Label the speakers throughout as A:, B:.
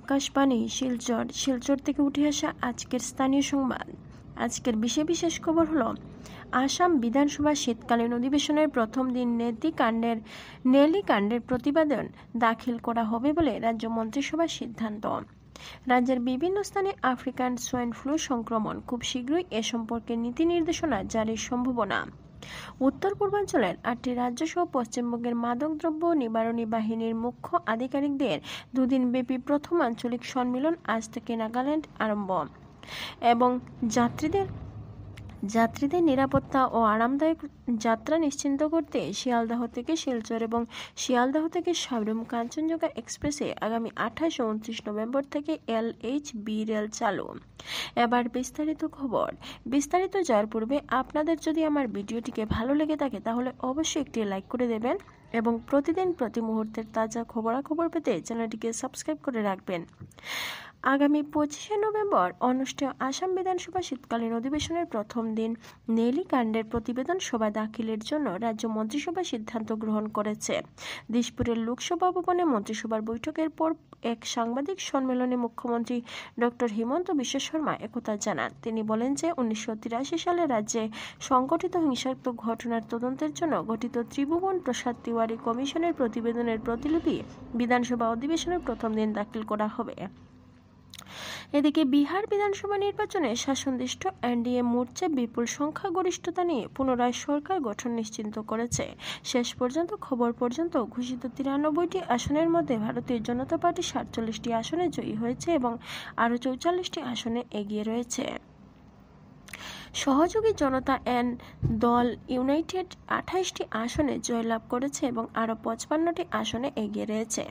A: আকাশবাণী শিলচর থেকে উঠে আসা আজকের স্থানীয় সংবাদ। আজকের বিশেষ খবর হলো, আসাম বিধানসভা শীতকালীন অধিবেশনের প্রথম দিন নেলি কাণ্ডের প্রতিবেদন দাখিল করা হবে বলে রাজ্য মন্ত্রিসভার সিদ্ধান্ত। রাজ্যের বিভিন্ন স্থানে আফ্রিকান সোয়াইন ফ্লু সংক্রমণ, খুব শীঘ্রই এ সম্পর্কে নীতি নির্দেশনা জারির সম্ভাবনা। উত্তর পূর্বাঞ্চলের 8টি রাজ্যসহ পশ্চিমবঙ্গের মাদকদ্রব্য নিবারণী বাহিনীর মুখ্য আধিকারিকদের দুদিনব্যাপী প্রথম আঞ্চলিক সম্মেলন আজ থেকে নাগাল্যান্ড আরম্ভ এবং যাত্রীদের নিরাপত্তা ও আরামদায়ক যাত্রা নিশ্চিত করতে শিয়ালদাহ থেকে শিলচর এবং শিয়ালদাহ থেকে সাবরুম কাঞ্চনজঙ্ঘা এক্সপ্রেসে আগামী 28 ও 29 নভেম্বর থেকে LHB রেল চালু। এবার বিস্তারিত খবর। বিস্তারিত যাওয়ার পূর্বে আপনাদের যদি আমার ভিডিওটিকে ভালো লেগে থাকে তাহলে অবশ্যই একটি লাইক করে দেবেন এবং প্রতিদিন প্রতি মুহূর্তের তাজা খবরাখবর পেতে চ্যানেলটিকে সাবস্ক্রাইব করে রাখবেন। আগামী 25 নভেম্বর অনুষ্ঠেয় আসাম বিধানসভা শীতকালীন অধিবেশনের প্রথম দিন নেলি কাণ্ডের প্রতিবেদন সভা দাখিলের জন্য রাজ্য মন্ত্রিসভা সিদ্ধান্ত গ্রহণ করেছে। দিশপুরের লোকসভা ভবনে মন্ত্রিসভার বৈঠকের পর এক সাংবাদিক সম্মেলনে মুখ্যমন্ত্রী ডক্টর হিমন্ত বিশ্ব শর্মা একথা জানান। তিনি বলেন যে 1983 সালে রাজ্যে সংঘটিত হিংসাত্মক ঘটনার তদন্তের জন্য গঠিত ত্রিভুবন প্রসাদ তিওয়ারি কমিশনের প্রতিবেদনের প্রতিলিপি বিধানসভা অধিবেশনের প্রথম দিন দাখিল করা হবে। এদিকে বিহার বিধানসভা নির্বাচনে শাসনদিষ্ট এনডিএ মোর্চা বিপুল সংখ্যাগরিষ্ঠতা নিয়ে পুনরায় সরকার গঠন নিশ্চিত করেছে। শেষ খবর পর্যন্ত ঘোষিত 93টি আসনের মধ্যে ভারতীয় জনতা পার্টি 47টি আসনে জয়ী হয়েছে এবং আরও 44টি আসনে এগিয়ে রয়েছে। সহযোগী জনতা দল ইউনাইটেড 28টি আসনে জয়লাভ করেছে এবং আরও 55টি আসনে এগিয়ে রয়েছে।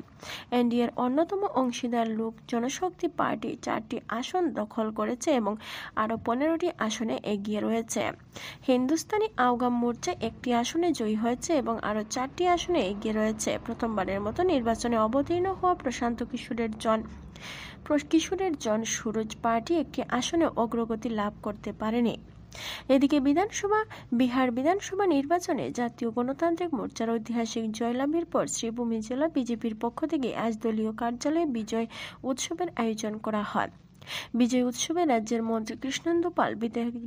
A: এনডিএর অন্যতম অংশীদার লোক জনশক্তি পার্টি 4টি আসন দখল করেছে এবং আরও 15টি আসনে এগিয়ে রয়েছে। হিন্দুস্তানি আওয়াম মোর্চা 1টি আসনে জয়ী হয়েছে এবং আরও 4টি আসনে এগিয়ে রয়েছে। প্রথমবারের মতো নির্বাচনে অবতীর্ণ হওয়া প্রশান্ত কিশোরের জন সুরজ পার্টি একটি আসনে অগ্রগতি লাভ করতে পারেনি। এদিকে বিহার বিধানসভা নির্বাচনে জাতীয় গণতান্ত্রিক মোর্চার ঐতিহাসিক জয়লাভের পর শ্রীভূমি জেলা বিজেপির পক্ষ থেকে আজ দলীয় কার্যালয়ে বিজয় উৎসবের আয়োজন করা হয়। বিজয় উৎসবে রাজ্যের মন্ত্রী কৃষ্ণেন্দু পাল,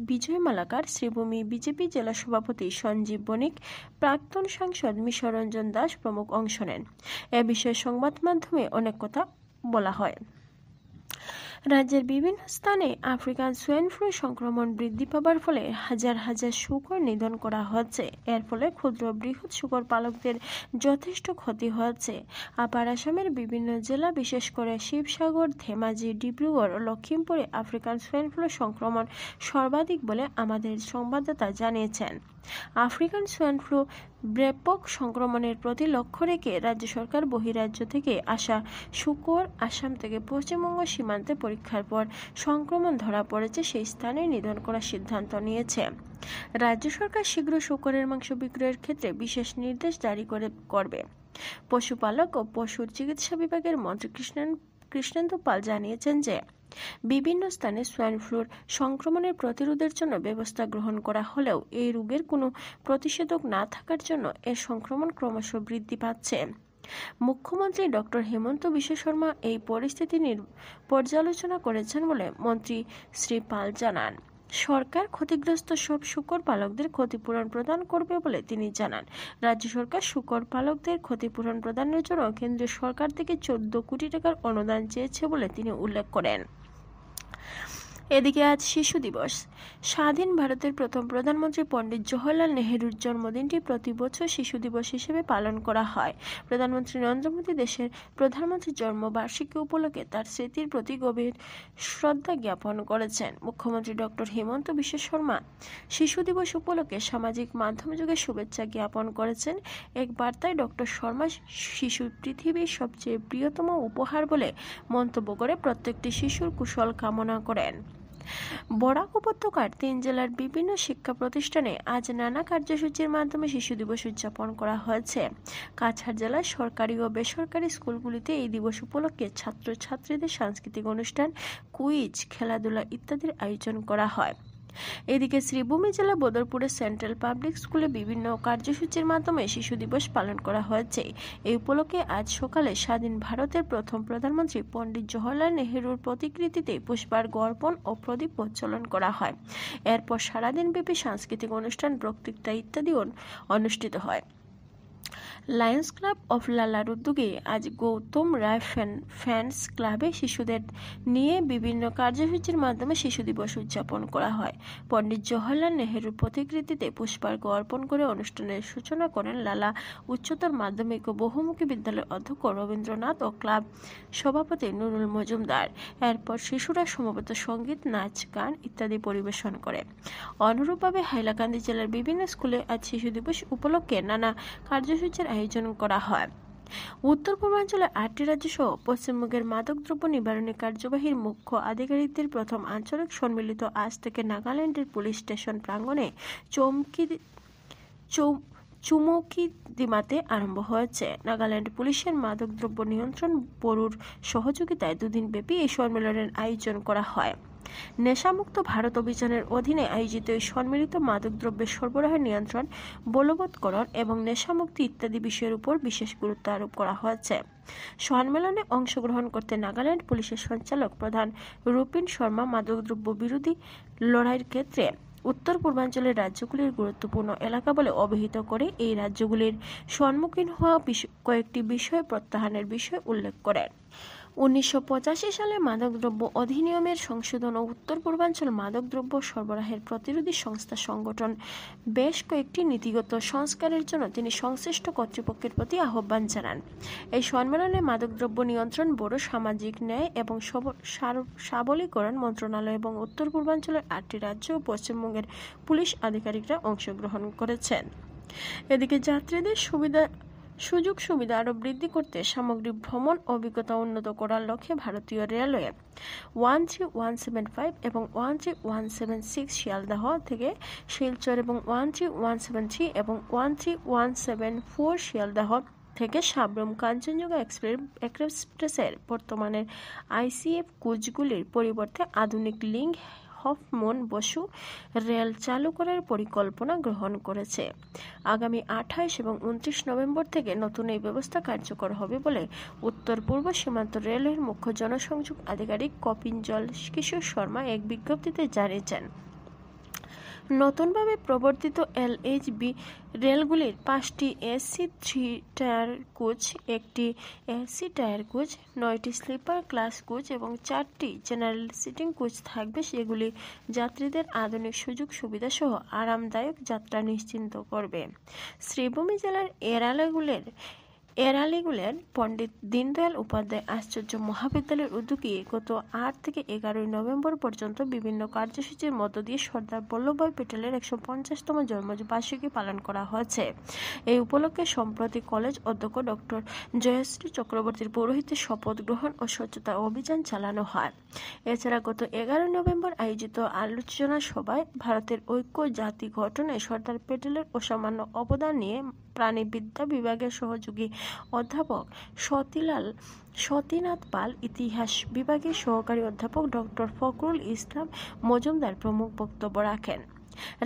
A: বিজয় মালাকার, শ্রীভূমি বিজেপি জেলা সভাপতি সঞ্জীব বণিক, প্রাক্তন সাংসদ মিশরঞ্জন দাস প্রমুখ অংশ নেন। এ বিষয়ে সংবাদ মাধ্যমে অনেক কথা বলা হয়। রাজ্যের বিভিন্ন স্থানে আফ্রিকান সোয়াইন ফ্লু সংক্রমণ বৃদ্ধি পাবার ফলে হাজার হাজার শূকর নিধন করা হচ্ছে। এর ফলে ক্ষুদ্র বৃহৎ শূকর পালকদের যথেষ্ট ক্ষতি হচ্ছে। আপার আসামের বিভিন্ন জেলা, বিশেষ করে শিবসাগর, ধেমাজি, ডিব্রুগড় ও লখিমপুরে আফ্রিকান সোয়াইন ফ্লু সংক্রমণ সর্বাধিক বলে আমাদের সংবাদদাতা জানিয়েছেন। আফ্রিকান সোয়াইন ফ্লু ব্যাপক সংক্রমণের প্রতি লক্ষ্য রেখে রাজ্য সরকার বহিরাজ্য থেকে আসা শূকর আসাম থেকে পশ্চিমবঙ্গ সীমান্তে পরীক্ষার পর সংক্রমণ ধরা পড়েছে সেই স্থানে নিধন করার সিদ্ধান্ত নিয়েছে। রাজ্য সরকার শীঘ্র শূকরের মাংস বিক্রয়ের ক্ষেত্রে বিশেষ নির্দেশ জারি করবে। পশুপালক ও পশু চিকিৎসা বিভাগের মন্ত্রী কৃষ্ণেন্দু পাল জানিয়েছেন যে বিভিন্ন স্থানে সোয়াইন ফ্লুর সংক্রমণের প্রতিরোধের জন্য ব্যবস্থা গ্রহণ করা হলেও এই রোগের কোনো প্রতিষেধক না থাকার জন্য এর সংক্রমণ ক্রমশ বৃদ্ধি পাচ্ছে। মুখ্যমন্ত্রী ডক্টর হিমন্ত বিশ্ব শর্মা এই পরিস্থিতি পর্যালোচনা করেছেন বলে মন্ত্রী শ্রী পাল জানান। সরকার ক্ষতিগ্রস্ত সব শূকর পালকদের ক্ষতিপূরণ প্রদান করবে বলে তিনি জানান। রাজ্য সরকার শূকর পালকদের ক্ষতিপূরণ প্রদানের জন্য কেন্দ্রীয় সরকার থেকে 14 কোটি টাকার অনুদান চেয়েছে বলে তিনি উল্লেখ করেন। এদিকে আজ শিশু দিবস। স্বাধীন ভারতের প্রথম প্রধানমন্ত্রী পণ্ডিত জওহরলাল নেহরুর জন্মদিনটি প্রতি বছর শিশু দিবস হিসেবে পালন করা হয়। প্রধানমন্ত্রী নরেন্দ্র মোদী দেশের প্রধানমন্ত্রীর জন্মবার্ষিকী উপলক্ষে তার স্মৃতির প্রতি গভীর শ্রদ্ধা জ্ঞাপন করেছেন। মুখ্যমন্ত্রী ডক্টর হিমন্ত বিশ্ব শর্মা শিশু দিবস উপলক্ষে সামাজিক মাধ্যম যুগে শুভেচ্ছা জ্ঞাপন করেছেন। এক বার্তায় ডক্টর শর্মা শিশু পৃথিবীর সবচেয়ে প্রিয়তম উপহার বলে মন্তব্য করে প্রত্যেকটি শিশুর কুশল কামনা করেন। বরাক উপত্যকার 3 জেলার বিভিন্ন শিক্ষা প্রতিষ্ঠানে আজ নানা কার্যসূচির মাধ্যমে শিশু দিবস উদযাপন করা হয়েছে। কাছাড় জেলার সরকারি ও বেসরকারি স্কুলগুলিতে এই দিবস উপলক্ষে ছাত্রছাত্রীদের সাংস্কৃতিক অনুষ্ঠান, কুইজ, খেলাধুলা ইত্যাদির আয়োজন করা হয়। এদিকে শ্রীভূমি জেলা বদরপুরের সেন্ট্রাল পাবলিক স্কুলে বিভিন্ন কার্যসূচির মাধ্যমে শিশু দিবস পালন করা হয়েছে। এই উপলক্ষে আজ সকালে স্বাধীন ভারতের প্রথম প্রধানমন্ত্রী পণ্ডিত জওহরলাল নেহরুর প্রতিকৃতিতে পুষ্পার্ঘ্য অর্পণ ও প্রদীপ প্রজ্বলন করা হয়। এরপর সারাদিনব্যাপী সাংস্কৃতিক অনুষ্ঠান, বক্তৃতা ইত্যাদি অনুষ্ঠিত হয়। লায়ন্স ক্লাব অফ লালার উদ্যোগে আজ গৌতম রায় ফ্যান্স ক্লাবে শিশুদের নিয়ে বিভিন্ন কার্যসূচির মাধ্যমে শিশু দিবস উদযাপন করা হয়। পণ্ডিত জওহরলাল নেহরুর প্রতিকৃতিতে পুষ্পার্ঘ্য অর্পণ করে অনুষ্ঠানের সূচনা করেন লালা উচ্চতর মাধ্যমিক ও বহুমুখী বিদ্যালয়ের অধ্যক্ষ রবীন্দ্রনাথ ও ক্লাব সভাপতি নুরুল মজুমদার। এরপর শিশুরা সমবেত সঙ্গীত, নাচ, গান ইত্যাদি পরিবেশন করে। অনুরূপভাবে হাইলাকান্দি জেলার বিভিন্ন স্কুলে আজ শিশু দিবস উপলক্ষে নানা কার্যসূচির আয়োজন করা হয়। উত্তর পূর্বাঞ্চলের 8টি রাজ্য সহ পশ্চিমবঙ্গের মাদকদ্রব্য নিবারণী কার্যবাহীর মুখ্য আধিকারিকদের প্রথম আঞ্চলিক সম্মিলিত আজ থেকে নাগাল্যান্ডের পুলিশ স্টেশন প্রাঙ্গণে চুমকি দিমাতে আরম্ভ হয়েছে। নাগাল্যান্ড পুলিশের মাদকদ্রব্য নিয়ন্ত্রণ ব্যুরোর সহযোগিতায় দুদিনব্যাপী এই সম্মেলনের আয়োজন করা হয়। নেশামুক্ত ভারত অভিযানের অধীনে আয়োজিত এই সম্মিলিত মাদকদ্রব্যের সরবরাহ নিয়ন্ত্রণ, বলবৎকরণ এবং নেশামুক্তি ইত্যাদি বিষয়ের উপর বিশেষ গুরুত্ব আরোপ করা হয়েছে। সম্মেলনে অংশগ্রহণ করতে নাগাল্যান্ড পুলিশের সঞ্চালক প্রধান রূপিন শর্মা মাদকদ্রব্য বিরোধী লড়াইয়ের ক্ষেত্রে উত্তর পূর্বাঞ্চলের রাজ্যগুলির গুরুত্বপূর্ণ এলাকা বলে অভিহিত করে এই রাজ্যগুলির সম্মুখীন হওয়া কয়েকটি বিষয় প্রত্যাহারের বিষয় উল্লেখ করেন। 1985 সালে মাদকদ্রব্য অধিনিয়মের সংশোধন ও উত্তর পূর্বাঞ্চল মাদকদ্রব্য সরবরাহের প্রতিরোধী সংস্থা সংগঠন বেশ কয়েকটি নীতিগত সংস্কারের জন্য তিনি সংশ্লিষ্ট কর্তৃপক্ষের প্রতি আহ্বান জানান। এই সম্মেলনে মাদকদ্রব্য নিয়ন্ত্রণ ব্যুরো, সামাজিক ন্যায় এবং সবলীকরণ মন্ত্রণালয় এবং উত্তর পূর্বাঞ্চলের 8টি রাজ্য ও পশ্চিমবঙ্গের পুলিশ আধিকারিকরা অংশগ্রহণ করেছেন। এদিকে যাত্রীদের সুযোগ সুবিধা আরও বৃদ্ধি করতে সামগ্রিক ভ্রমণ অভিজ্ঞতা উন্নত করার লক্ষ্যে ভারতীয় রেলওয়ে 13175 এবং 13176 শিয়ালদহ থেকে শিলচর এবং 13173 এবং 13174 শিয়ালদহ থেকে সাব্রুম কাঞ্চনজঙ্ঘা এক্সপ্রেসের বর্তমানের আইসিএফ কোচগুলির পরিবর্তে আধুনিক লিঙ্ক হফমন বসু রেল চালু করার পরিকল্পনা গ্রহণ করেছে। আগামী 28 এবং 29 নভেম্বর থেকে নতুন এই ব্যবস্থা কার্যকর হবে বলে উত্তর পূর্ব সীমান্ত রেলের মুখ্য জনসংযোগ আধিকারিক কপিঞ্জল কিশোর শর্মা এক বিজ্ঞপ্তিতে জানিয়েছেন। নতুনভাবে প্রবর্তিত এলএইচবি রেলগুলির 5টি এসি 3 টায়ার কোচ, 1টি এসি টায়ার কোচ, 9টি স্লিপার ক্লাস কোচ এবং 4টি জেনারেল সিটিং কোচ থাকবে। সেগুলি যাত্রীদের আধুনিক সুযোগ সুবিধা সহ আরামদায়ক যাত্রা নিশ্চিত করবে। শ্রীভূমি জেলার এরালিগুলের পণ্ডিত দীনদয়াল উপাধ্যায় আচার্য মহাবিদ্যালয়ের উদ্যোগে গত 8 থেকে 11 নভেম্বর পর্যন্ত বিভিন্ন কার্যসূচির মধ্য দিয়ে সর্দার বল্লভভাই প্যাটেলের 150তম জন্মবার্ষিকী পালন করা হয়েছে। এই উপলক্ষে সম্প্রতি কলেজ অধ্যক্ষ ডক্টর জয়শ্রী চক্রবর্তীর পৌরোহিত্যে শপথ গ্রহণ ও স্বচ্ছতা অভিযান চালানো হয়। এছাড়া গত 11 নভেম্বর আয়োজিত আলোচনা সভায় ভারতের ঐক্য জাতি গঠনে সর্দার প্যাটেলের অসামান্য অবদান নিয়ে প্রাণীবিদ্যা বিভাগের সহযোগী অধ্যাপক সতীনাথ পাল, ইতিহাস বিভাগের সহকারী অধ্যাপক ডক্টর ফখরুল ইসলাম মজুমদার প্রমুখ বক্তব্য রাখেন।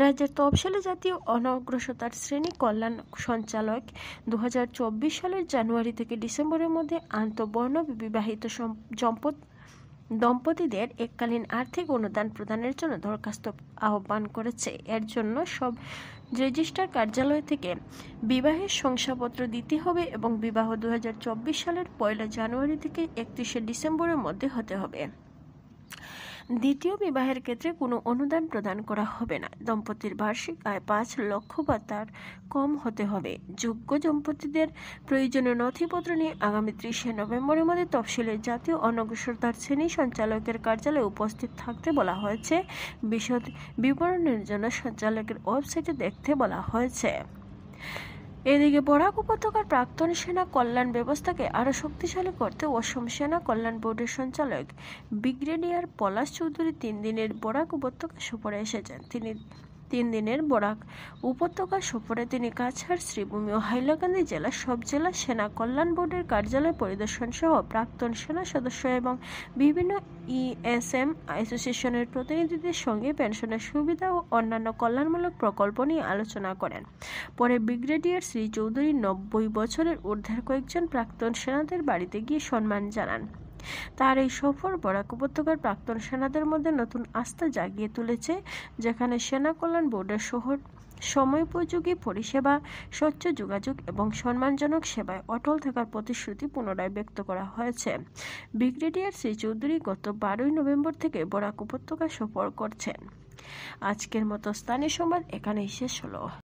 A: রাজ্যের তফসিলি জাতীয় অনগ্রসরতার শ্রেণী কল্যাণ সঞ্চালক 2024 সালের জানুয়ারি থেকে ডিসেম্বরের মধ্যে আন্তঃবর্ণ বিবাহিত দম্পতিদের এককালীন আর্থিক অনুদান প্রদানের জন্য দরখাস্ত আহ্বান করেছে। এর জন্য সব রেজিস্ট্রার কার্যালয় থেকে বিবাহের শংসাপত্র দিতে হবে এবং বিবাহ 2024 সালের 1 জানুয়ারি থেকে 31 ডিসেম্বরের মধ্যে হতে হবে। দ্বিতীয় বিবাহের ক্ষেত্রে কোনো অনুদান প্রদান করা হবে না। দম্পতির বার্ষিক আয় 5 লক্ষ বা তার কম হতে হবে। যোগ্য দম্পতিদের প্রয়োজনীয় নথিপত্র নিয়ে আগামী 30 নভেম্বরের মধ্যে তফসিলের জাতীয় অনগ্রসরতার শ্রেণী সঞ্চালকের কার্যালয়ে উপস্থিত থাকতে বলা হয়েছে। বিশদ বিবরণের জন্য সঞ্চালকের ওয়েবসাইটে দেখতে বলা হয়েছে। এদিকে বরাক উপত্যকার প্রাক্তন সেনা কল্যাণ ব্যবস্থাকে আরও শক্তিশালী করতে অসম সেনা কল্যাণ বোর্ডের সঞ্চালক ব্রিগেডিয়ার পলাশ চৌধুরী 3 দিনের বরাক উপত্যকা সফরে এসেছেন। 3 দিনের বরাক উপত্যকা সফরে তিনি কাছাড়, শ্রীভূমি ও হাইলাকান্দি জেলার সব জেলা সেনা কল্যাণ বোর্ডের কার্যালয় পরিদর্শন সহ প্রাক্তন সেনা সদস্য এবং বিভিন্ন ইএসএম অ্যাসোসিয়েশনের প্রতিনিধিদের সঙ্গে পেনশনের সুবিধা ও অন্যান্য কল্যাণমূলক প্রকল্প নিয়ে আলোচনা করেন। পরে ব্রিগেডিয়ার শ্রী চৌধুরী 90 বছরের ঊর্ধ্বের কয়েকজন প্রাক্তন সেনাদের বাড়িতে গিয়ে সম্মান জানান। তার এই সফর বরাক উপত্যকার প্রাক্তন সেনাদের মধ্যে নতুন আস্থা জাগিয়ে তুলেছে, যেখানে সেনা কল্যাণ বোর্ডের সময়োপযোগী পরিষেবা, স্বচ্ছ যোগাযোগ এবং সম্মানজনক সেবায় অটল থাকার প্রতিশ্রুতি পুনরায় ব্যক্ত করা হয়েছে। ব্রিগেডিয়ার শ্রী চৌধুরী গত 12 নভেম্বর থেকে বরাক উপত্যকা সফর করছেন। আজকের মতো স্থানীয় সংবাদ এখানেই শেষ হলো।